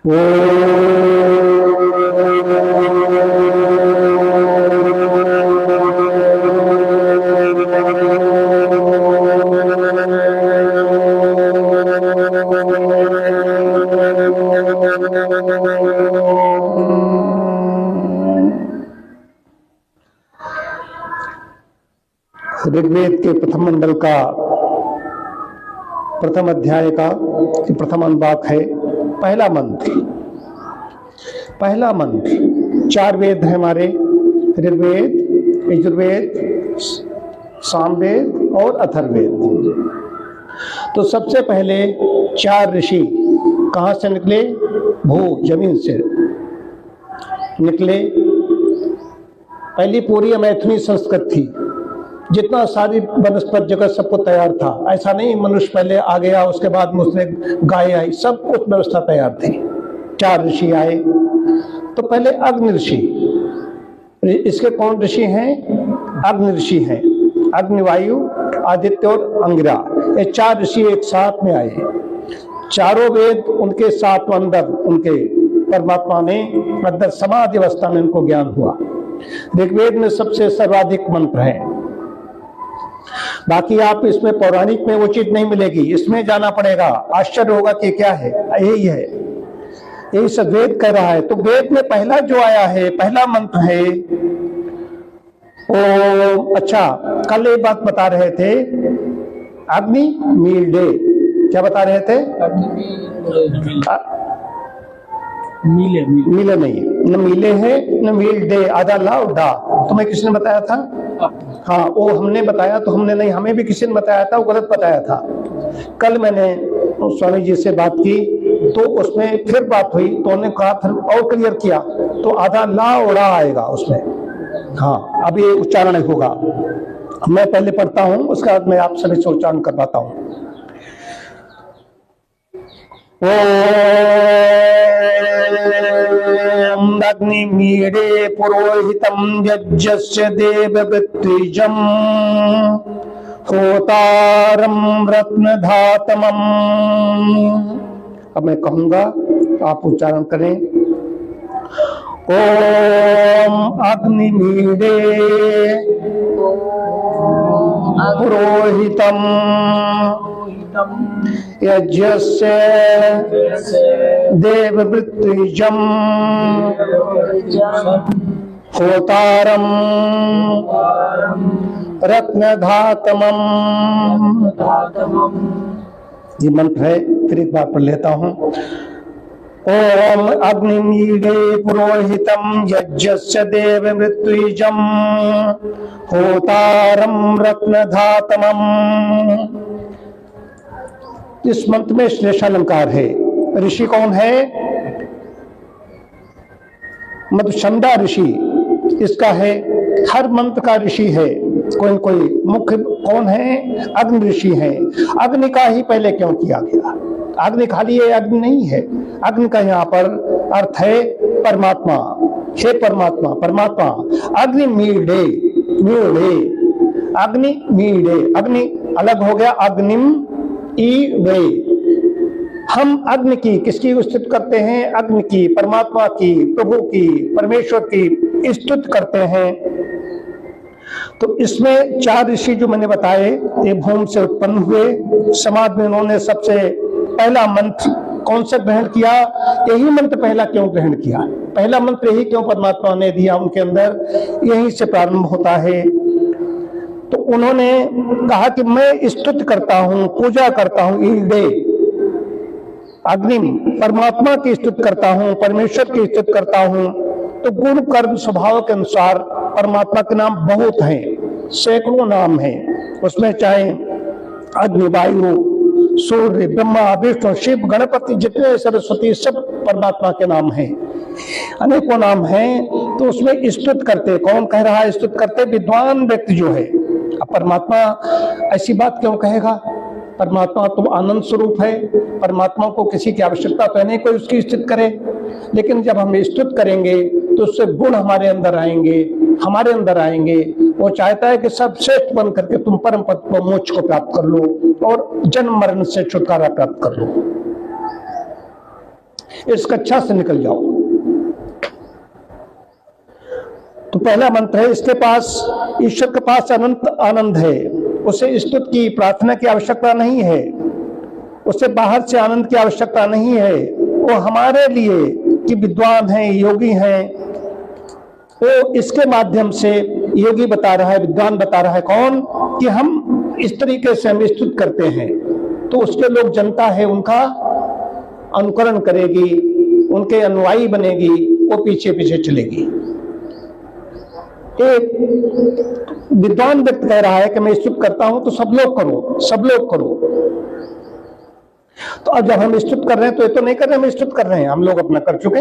ऋग्वेद के प्रथम मंडल का प्रथम अध्याय का प्रथम अनुवाक है। पहला मंत्र, पहला मंत्र। चार वेद है हमारे, ऋग्वेद, यजुर्वेद, सामवेद और अथर्ववेद। तो सबसे पहले चार ऋषि कहाँ से निकले? भू, जमीन से निकले। पहली पूरी मैथिली संस्कृत थी, जितना सारी वनस्पत जगत सबको तैयार था। ऐसा नहीं मनुष्य पहले आ गया उसके बाद मुझसे गाय आई, सब कुछ व्यवस्था तैयार थी। चार ऋषि आए। तो पहले अग्नि ऋषि, इसके कौन ऋषि हैं? अग्नि ऋषि हैं। अग्नि, वायु, आदित्य और अंगिरा, ये चार ऋषि एक साथ में आए। चारों वेद उनके साथ अंदर, उनके परमात्मा ने अंदर समाधि अवस्था में उनको ज्ञान हुआ। ऋग्वेद में सबसे सर्वाधिक मंत्र है। बाकी आप इसमें पौराणिक में वो चीज नहीं मिलेगी, इसमें जाना पड़ेगा। आश्चर्य होगा कि क्या है, यही है, यही सब वेद कह रहा है। तो वेद में पहला जो आया है, पहला मंत्र है ओ। अच्छा, कल एक बात बता रहे थे, अग्नि मील्डे। क्या बता रहे थे? मीले, मीले नहीं, न मीले है न मील डे, आधा लाओ डा। तुम्हें किसने बताया था? हाँ, वो हमने बताया तो हमने नहीं, हमें भी किसी ने बताया था, वो गलत बताया था। कल मैंने स्वामी जी से बात की तो उसमें फिर बात हुई तो उन्होंने कहा, फिर और क्लियर किया तो आधा ला ओड़ा आएगा उसमें। हाँ, अब ये उच्चारण होगा। मैं पहले पढ़ता हूँ, उसके बाद मैं आप सभी से उच्चारण करवाता हूँ। ओम अग्निमीडे पुरोहितम यज्ञस्य देववृत्तिजम् होतारम रत्नधातमम्। अब मैं कहूंगा, आप उच्चारण करें। ओम अग्निमीडे पुरोहितम यज्ञस्य देववृत्तिजम् होतारम रत्नधातमम्। ये मंत्र है, फिर एक बार पढ़ लेता हूँ। ओम अग्निमीडे पुरोहितम यज्ञस्य देववृत्तिजम् होतारम रत्नधातमम्। इस मंत्र में श्लेषालंकार है। ऋषि कौन है? मधुचंदा ऋषि इसका है। हर मंत्र का ऋषि है कोई न कोई। मुख्य कौन है? अग्नि ऋषि है। अग्नि का ही पहले क्यों किया गया? अग्नि खाली है, अग्नि नहीं है। अग्नि का यहाँ पर अर्थ है परमात्मा। हे परमात्मा, परमात्मा। अग्नि मीडे, मीडे, अग्नि मीडे। अग्नि अलग हो गया, अग्निम ई वे। हम अग्नि की, किसकी स्तुति करते हैं? अग्नि की, परमात्मा की, प्रभु की, परमेश्वर की स्तुति करते हैं। तो इसमें चार ऋषि जो मैंने बताए, ये भूमि से उत्पन्न हुए। समाज में उन्होंने सबसे पहला मंत्र कौन सा ग्रहण किया? यही मंत्र पहला क्यों ग्रहण किया? पहला मंत्र यही क्यों परमात्मा ने दिया उनके अंदर? यहीं से प्रारंभ होता है। तो उन्होंने कहा कि मैं स्तुति करता हूं, पूजा करता हूं, ईडे अग्निम, परमात्मा की स्तुति करता हूं, परमेश्वर की स्तुति करता हूं। तो गुण कर्म स्वभाव के अनुसार परमात्मा के नाम बहुत हैं, सैकड़ों नाम हैं। उसमें चाहे अग्नि, वायु, सूर्य, ब्रह्मा, विष्णु, शिव, गणपति, जितने सरस्वती, सब परमात्मा के नाम हैं, अनेकों नाम हैं। तो उसमें स्तुति करते, कौन कह रहा है स्तुति करते? विद्वान व्यक्ति जो है। अब परमात्मा ऐसी बात क्यों कहेगा? परमात्मा तो आनंद स्वरूप है, परमात्मा को किसी की आवश्यकता तो नहीं कोई उसकी स्तुति करे। लेकिन जब हम स्तुति करेंगे तो उससे गुण हमारे अंदर आएंगे, हमारे अंदर आएंगे। वो चाहता है कि सब श्रेष्ठ बन करके तुम परम पद को, मोक्ष को प्राप्त कर लो और जन्म मरण से छुटकारा प्राप्त कर लो। इस कक्षा से निकल जाओ। तो पहला मंत्र है, इसके पास, ईश्वर के पास अनंत आनंद है, उसे स्तुति की प्रार्थना की आवश्यकता नहीं है, उसे बाहर से आनंद की आवश्यकता नहीं है। वो हमारे लिए कि विद्वान हैं, योगी हैं, वो इसके माध्यम से योगी बता रहा है, विद्वान बता रहा है कौन, कि हम इस तरीके से हम स्तुति करते हैं तो उसके लोग, जनता है उनका अनुकरण करेगी, उनके अनुयायी बनेगी, वो पीछे पीछे चलेगी। एक विद्वान व्यक्ति कह रहा है कि मैं स्तुति करता हूं तो सब लोग करो, सब लोग करो। तो अब जब हम स्तुति कर रहे हैं तो ये तो नहीं कर रहे हम स्तुति कर रहे हैं, हम लोग अपना कर चुके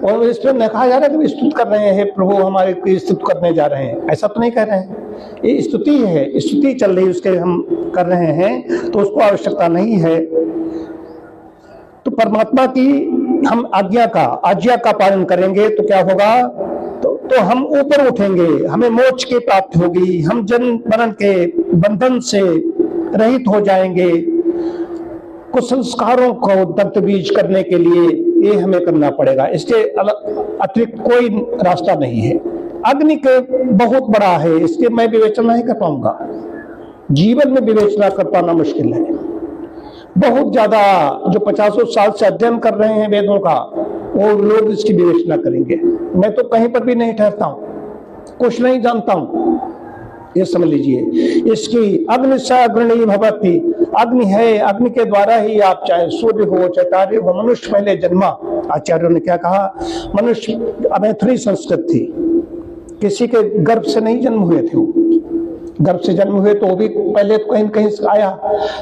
और इसलिए नहीं कहा जा रहा है कि स्तुति कर रहे हैं, प्रभु हमारे की स्तुति करने जा रहे हैं, ऐसा तो नहीं कह रहे हैं। ये स्तुति है, स्तुति चल रही है, उसके हम कर रहे हैं तो उसको आवश्यकता नहीं है। तो परमात्मा की हम आज्ञा का पालन करेंगे तो क्या होगा, तो हम ऊपर उठेंगे, हमें मोक्ष की प्राप्ति होगी, हम जन्म मरण के बंधन से रहित हो जाएंगे। कुछ संस्कारों को दग्ध बीज करने के लिए ये हमें करना पड़ेगा, इसके अतिरिक्त कोई रास्ता नहीं है। अग्नि के बहुत बड़ा है, इसके मैं विवेचना नहीं कर पाऊंगा, जीवन में विवेचना कर पाना मुश्किल है। बहुत ज्यादा जो 50 साल से अध्ययन कर रहे हैं वेदों का, वो लोग इसकी विवेचना करेंगे। मैं तो कहीं पर भी नहीं ठहरता हूं, कुछ नहीं जानता हूं, ये समझ लीजिए। इसकी अग्नि से अग्रणी भवति, अग्नि है, अग्नि के द्वारा ही आप चाहे सूर्य हो चाहे तारे हो, मनुष्य पहले जन्मा। आचार्यों ने क्या कहा, मनुष्य अमैथुनी संस्कृत थी, किसी के गर्भ से नहीं जन्म हुए थे, वो गर्भ से जन्म हुए तो वो भी पहले कहीं कहीं से आया,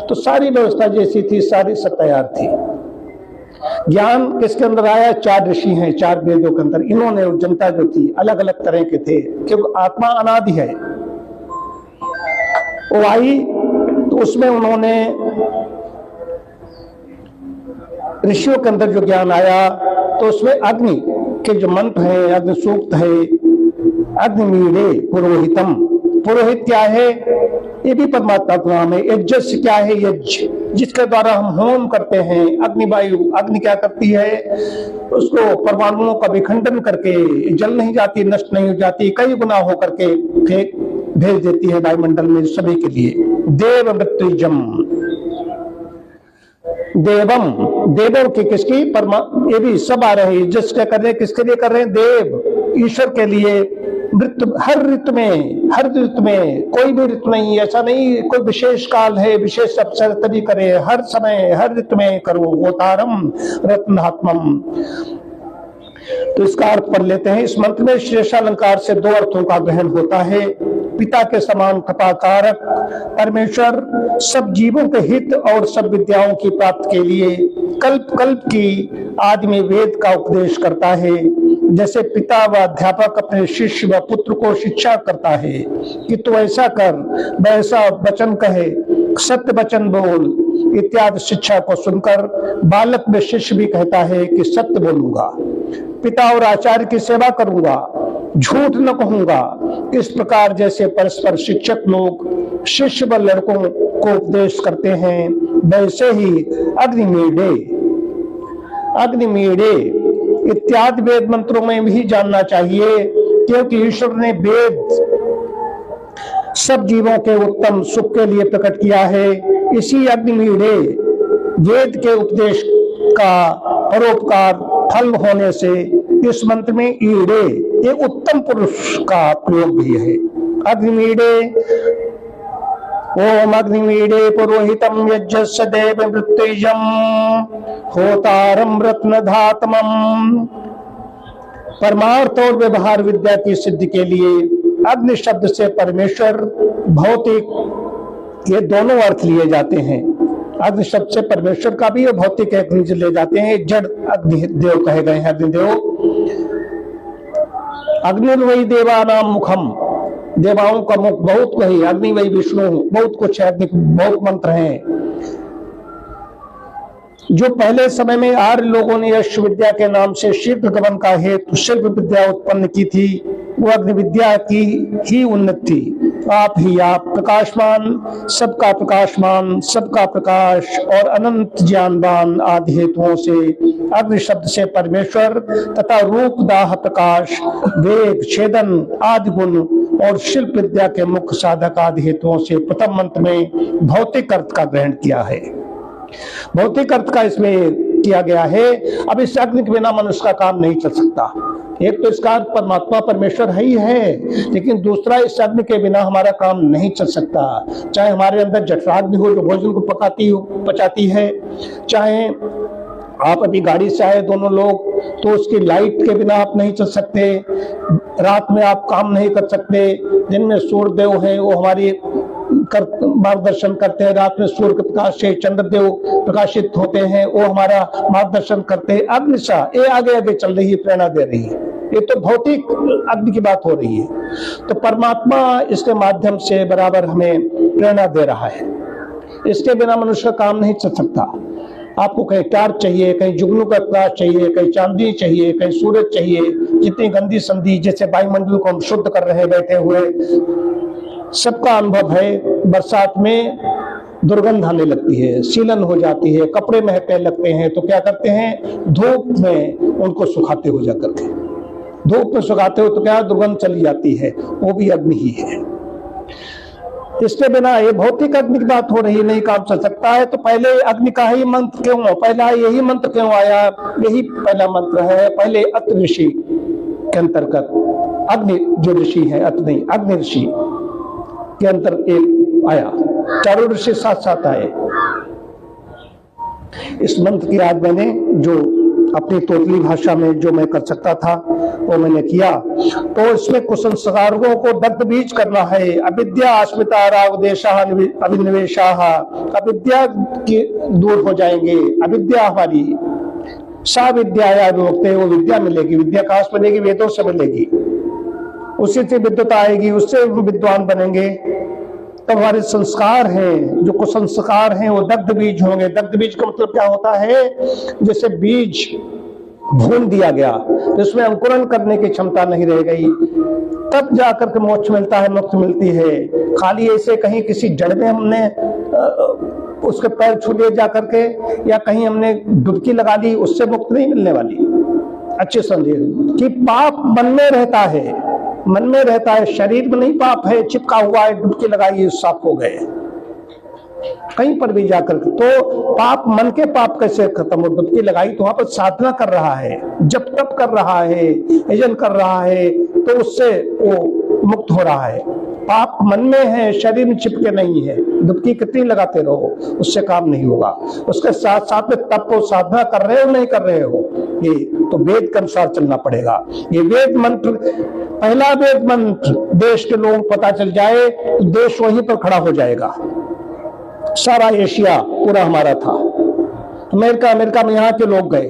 तो सारी व्यवस्था जैसी थी सारी सब तैयार थी। ज्ञान किसके अंदर आया, 4 ऋषि हैं, 4 वेदों के अंदर। इन्होंने जनता जो थी अलग अलग तरह के थे, क्योंकि आत्मा अनादि है। वो आई तो उसमें उन्होंने ऋषियों के अंदर जो ज्ञान आया तो उसमें अग्नि के जो मंत्र है, अग्नि सूक्त है, अग्निमीडे पुरोहितम, पुरोहित क्या है, ये भी परमात्मा का नाम है। यज्ञ क्या है, यज्ञ जिसके द्वारा हम होम करते हैं। अग्निवायु, अग्नि क्या करती है, उसको परमाणुओं का विखंडन करके जल नहीं जाती, नष्ट नहीं हो जाती, कई गुना होकर के फेंक भेज देती है वायुमंडल में सभी के लिए। देव मृत्युजम, देवम, देवों की किसकी, ये भी सब आ रहे हैं, जिसके कर रहे हैं, किसके लिए कर रहे हैं, देव, ईश्वर के लिए। ऋतु, हर ऋतु में, हर ऋतु में, कोई भी ऋतु नहीं, ऐसा नहीं कोई विशेष काल है, विशेष अवसर तभी करे, हर समय हर ऋतु में करो। होतारम रत्नात्मम, तो इसका अर्थ पढ़ लेते हैं। इस मंत्र में शेषालंकार से 2 अर्थों का ग्रहण होता है। पिता के समान कृपाकारक परमेश्वर सब जीवों के हित और सब विद्याओं की प्राप्ति के लिए कल्प कल्प की आदि में वेद का उपदेश करता है। जैसे पिता व अध्यापक अपने शिष्य व पुत्र को शिक्षा करता है कि तू ऐसा कर, वैसा वचन कहे, सत्य वचन बोल इत्यादि शिक्षा को सुनकर बालक में शिष्य भी कहता है कि सत्य बोलूंगा, पिता और आचार्य की सेवा करूंगा, झूठ न कहूंगा। इस प्रकार जैसे परस्पर शिक्षक लोग शिष्य व लड़कों को उपदेश करते हैं, वैसे ही अग्निमीडे, अग्निमीडे इत्यादि वेद मंत्रों में भी जानना चाहिए, क्योंकि ईश्वर ने वेद सब जीवों के उत्तम सुख के लिए प्रकट किया है। इसी अग्निमीडे वेद के उपदेश का परोपकार फल होने से इस मंत्र में ईडे, ये उत्तम पुरुष का प्रयोग भी है। अग्निमीडे, ओम अग्निमीडे पुरोहितम यज्ञस्य देव मृत्युजम होतारम रत्नधातमम। परमार्थ और व्यवहार विद्या की सिद्धि के लिए अग्नि शब्द से परमेश्वर, भौतिक, ये दोनों अर्थ लिए जाते हैं। अग्नि शब्द से परमेश्वर का भी और भौतिक अग्नि ले जाते हैं। जड़ अग्निदेव कहे गए हैं, अग्निदेव। अग्निर्वै देवानाम मुखम, देवाओं का मुख बहुत वही, अग्नि वही विष्णु, बहुत कुछ है, अग्नि बहुत मंत्र हैं। जो पहले समय में आर्य लोगों ने यश विद्या के नाम से शीघ्र गमन का हेतु शिल्प विद्या उत्पन्न की थी, वो अग्नि विद्या की ही उन्नति थी। आप ही आप प्रकाशमान, सबका प्रकाशमान, सबका प्रकाश और अनंत ज्ञानवान आदि हेतुओं से, अग्नि शब्द से परमेश्वर तथा रूप दाह प्रकाश, वेग छेदन आदि गुण और शिल्प विद्या के मुख्य साधक आदि हेतुओं से प्रथम मंत्र में भौतिक अर्थ का ग्रहण किया है। भौतिक अर्थ का इसमें किया गया है। अब इस अग्नि के बिना मनुष्य का काम नहीं चल सकता। एक तो इसका परमात्मा परमेश्वर है ही है, लेकिन दूसरा इस अग्नि के बिना हमारा काम नहीं चल सकता। चाहे हमारे अंदर जठराग्नि हो जो भोजन को पचाती है, चाहे आप अभी गाड़ी से आए दोनों लोग, तो उसकी लाइट के बिना आप नहीं चल सकते। रात में आप काम नहीं कर सकते। दिन में सूर्यदेव है वो हमारी मार्गदर्शन करते हैं, रात में सूर्य के प्रकाश से चंद्रदेव प्रकाशित होते हैं, वो हमारा मार्गदर्शन करते हैं। अग्निशा ये आगे आगे चल रही है, प्रेरणा दे रही है। ये तो भौतिक अग्नि की बात हो रही है, तो परमात्मा इसके माध्यम से बराबर हमें प्रेरणा दे रहा है। इसके बिना मनुष्य का काम नहीं चल सकता। आपको कहीं टार्च चाहिए, कहीं जुगनू का प्रकाश चाहिए, कहीं चांदनी चाहिए, कहीं सूरज चाहिए। जितनी गंदी संधि जैसे वायुमंडल को हम शुद्ध कर रहे हैं बैठे हुए, सबका अनुभव है। बरसात में दुर्गंध आने लगती है, सीलन हो जाती है, कपड़े महकने लगते हैं, तो क्या करते हैं, धूप में उनको सुखाते हो जाकर के। धूप में सुखाते हो तो क्या दुर्गंध चली जाती है, वो भी अग्नि ही है। इसके बिना ये भौतिक अग्नि की बात हो रही, नहीं काम चल सकता है। तो पहले अग्नि का ही मंत्र क्यों, पहला यही मंत्र क्यों आया? यही पहला मंत्र है। पहले अत्रि ऋषि के अंतर्गत अग्नि जो ऋषि है, अत्रि अग्नि ऋषि के अंतर एक आया, चारों ऋषि साथ साथ आए। इस मंत्र की आज मैंने जो अपनी तोतली भाषा में जो मैं कर सकता था वो मैंने किया। तो इसमें कुसंस्कारों को दग्ध बीज करना है। अविद्या अस्मिता रागदेशा अभिनिवेशा, अविद्या की दूर हो जाएंगे। अविद्या हमारी सा विद्या विमुक्ते, वो विद्या मिलेगी। विद्या कहाँ से मिलेगी? वेदों से मिलेगी। उसी से विद्वता आएगी, उससे विद्वान बनेंगे। तब हमारे संस्कार हैं, जो कुसंस्कार हैं, वो दग्ध बीज होंगे। दग्ध बीज का मतलब क्या होता है? जैसे बीज भून दिया गया तो इसमें अंकुरण करने की क्षमता नहीं रह गई, तब जाकर के मोक्ष मिलता है, मुक्ति मिलती है। खाली ऐसे कहीं किसी जड़ में हमने उसके पैर छू लिए जाकर के, या कहीं हमने डुबकी लगा ली, उससे मुक्ति नहीं मिलने वाली। अच्छे समझिए कि पाप मन में रहता है, मन में रहता है, शरीर में नहीं पाप है, चिपका हुआ है, डुबकी लगाई साफ हो गए कहीं पर भी जाकर। तो पाप, मन के पाप कैसे खत्म हो? डुबकी लगाई तो वहां पर साधना कर रहा है, जप तप कर रहा है, यजन कर रहा है, तो उससे वो मुक्त हो रहा है। पाप मन में है, शरीर में चिपके नहीं है। डुबकी कितनी लगाते रहो, उससे काम नहीं होगा। उसके साथ साथ में तप और साधना कर रहे हो नहीं कर रहे हो, ये तो वेद के अनुसार चलना पड़ेगा। ये वेद मंत्र, पहला वेद मंत्र देश के लोगों को पता चल जाए तो देश वहीं पर खड़ा हो जाएगा। सारा एशिया पूरा हमारा था। अमेरिका में यहाँ के लोग गए,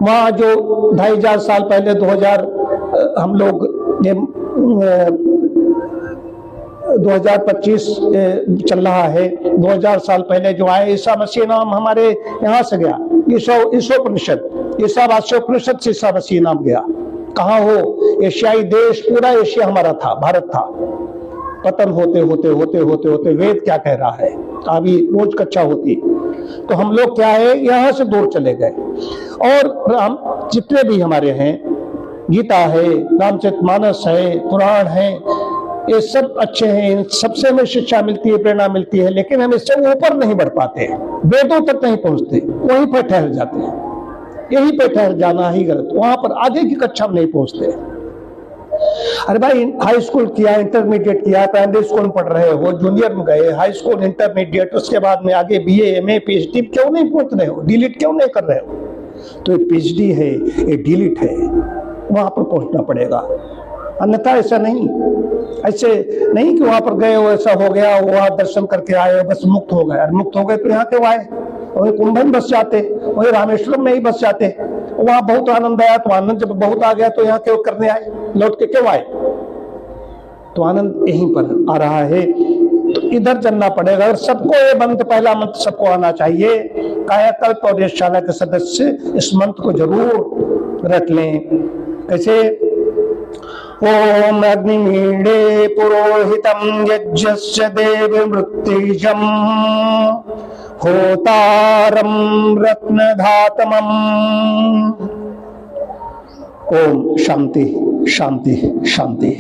वहां जो 2500 साल पहले 2000 हम लोग 2025 चल रहा है, 2000 साल पहले जो आए, ईसा मसीह नाम हमारे यहाँ से गया। ईसावास्योपनिषद से ईसा मसीह नाम गया। कहाँ हो? एशियाई देश, पूरा एशिया हमारा था, भारत था। पतन होते होते होते होते होते वेद क्या कह रहा है, अभी रोज कच्चा होती, तो हम लोग क्या है, यहाँ से दूर चले गए। और हम जितने भी हमारे हैं, गीता है, रामचरितमानस है, पुराण है, ये सब अच्छे हैं, इन सबसे हमें शिक्षा मिलती है, प्रेरणा मिलती है, लेकिन हम इससे ऊपर नहीं बढ़ पाते, वेदों तक नहीं पहुंचते, वहीं पर ठहर जाते हैं। यहीं पर ठहर जाना ही गलत, वहां पर आगे की कक्षा में नहीं पहुंचते। अरे भाई, हाई स्कूल किया, इंटरमीडिएट किया, प्राइमरी स्कूल में पढ़ रहे हो, जूनियर में गए, हाई स्कूल, इंटरमीडिएट, उसके बाद में आगे बीए, एमए, पीएचडी क्यों नहीं पहुंच रहे हो? डिलीट क्यों नहीं कर रहे हो? तो ये पीएचडी है, ये डिलीट है, वहां पर पहुंचना पड़ेगा। अन्यथा ऐसा नहीं, ऐसे नहीं कि वहां पर गए हो, ऐसा हो गया, वहां दर्शन करके आए, बस मुक्त हो गए। मुक्त हो गए तो यहाँ क्यों आए? वही कुंभ में बस जाते, वही रामेश्वरम में ही बस जाते, वहां बहुत आनंद आया, तो आनंद जब बहुत आ गया तो यहाँ क्यों करने आए, लौट के क्यों आए? तो आनंद यहीं पर आ रहा है, तो इधर चलना पड़ेगा। और सबको ये मंत्र, पहला मंत्र सबको आना चाहिए। कायाकल्प और यशशाला के सदस्य इस मंत्र को जरूर रट लें। कैसे? ओम अग्निमीडे पुरोहितं यज्ञस्य देवमृत्युजम् होतारं रत्नधातमम्। ओम शांति शांति शांति।